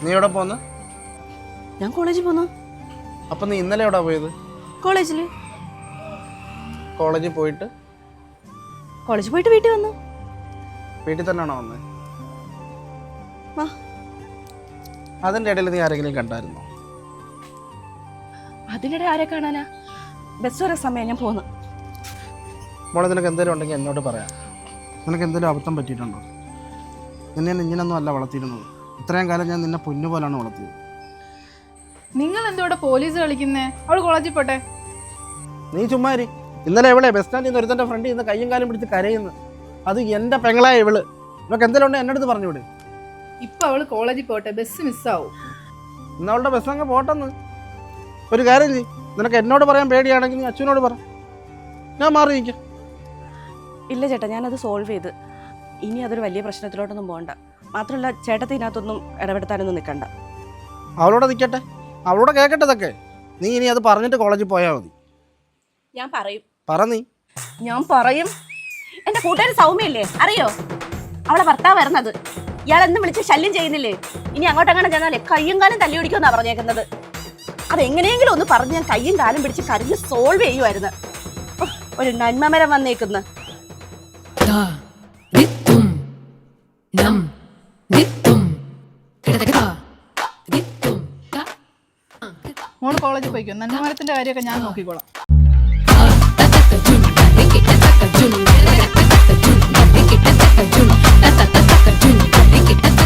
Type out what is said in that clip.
നീ എവിടെ പോന്ന്? ഞാൻ കോളേജിൽ പോന്നു. അപ്പൊ നീ ഇന്നലെ എവിടെ പോയത്? കോളേജിൽ പോയിട്ട് വീട്ടിൽ വന്നു. വീട്ടിൽ തന്നെയാണോ വന്നത്? വാ. അതിന്റെ ഇടയിൽ നീ ആരെങ്കിലും കണ്ടായിരുന്നോ? അതിനിടെ ആരെ കാണാനാ? ബസ് വരെ സമയം ഞാൻ പോന്നു. മോളെ നിനക്ക് എന്തെങ്കിലും ഉണ്ടെങ്കിൽ എന്നോട് പറയാം. നിനക്ക് എന്തെങ്കിലും അബദ്ധം പറ്റിയിട്ടുണ്ടോ? നിന്നെ ഇങ്ങനൊന്നും അല്ല വളർത്തിയിരുന്നത്. ഇത്രയും കാലം ഞാൻ നിന്നെ പൊന്നു പോലാണ് വളർത്തിയത്. നിങ്ങൾ എന്തോടെ പോലീസ് കളിക്കുന്നേ? അവള് കോളേജിൽ പോട്ടെ. നീ ചുമ്മാരി. ഇന്നലെ എവിടെ ബസ് സ്റ്റാൻഡിൽ നിന്ന് ഒരുത്തൻ്റെ ഫ്രണ്ടിൽ നിന്ന് കയ്യും കാലും പിടിച്ച് കരയുന്നു. അത് എൻ്റെ പെങ്ങളായ ഇവള്. ഇവൾക്ക് എന്തെങ്കിലും ഉണ്ടെങ്കിൽ എൻ്റെ അടുത്ത് പറഞ്ഞുവിടെ. ഇപ്പൊ അവള് കോളേജിൽ പോട്ടെ, ബസ് മിസ്സാവും. ഇന്ന് അവളുടെ ബസ് അങ്ങ് പോട്ടെന്ന്. ഒരു കാര്യം ചെയ്യ്, നിനക്ക് എന്നോട് പറയാൻ പേടിയാണെങ്കിൽ നീ അച്ഛനോട് പറ, ഞാൻ മാറിയിരിക്കാം. ഇല്ല ചേട്ടാ, ഞാനത് സോൾവ് ചെയ്ത്. ഇനി അതൊരു വലിയ പ്രശ്നത്തിലോട്ടൊന്നും പോകണ്ട. മാത്രമല്ല ചേട്ടത്തി ഇതിനകത്തൊന്നും ഇടപെടുത്താനൊന്നും നിൽക്കണ്ട. അവളോട് നിൽക്കട്ടെ, അവളോട് കേൾക്കട്ടെ ഇതൊക്കെ. നീ ഇനി അത് പറഞ്ഞിട്ട് കോളേജിൽ പോയാൽ മതി. ഞാൻ പറയും. പറ നീ. ഞാൻ പറയും. എന്റെ കൂട്ടുകാരി സൗമ്യല്ലേ, അറിയോ? അവളെ ഭർത്താവ് വരുന്നത്. ഇയാളെന്നും വിളിച്ച് ശല്യം ചെയ്യുന്നില്ലേ? ഇനി അങ്ങോട്ടങ്ങനെ ചെന്നാലേ കയ്യും കാലും തല്ലി പിടിക്കുമെന്നാ പറഞ്ഞേക്കുന്നത്. അതെങ്ങനെയെങ്കിലും ഒന്ന് പറഞ്ഞ് ഞാൻ കയ്യും കാലും പിടിച്ച് കരഞ്ഞ് സോൾവ് ചെയ്യുമായിരുന്നു. ഒരു നന്മമരം വന്നേക്കുന്നു. മോള് കോളേജിൽ പോയിക്കോ. നന്മമരത്തിന്റെ കാര്യമൊക്കെ ഞാൻ നോക്കിക്കോളാം. Jun,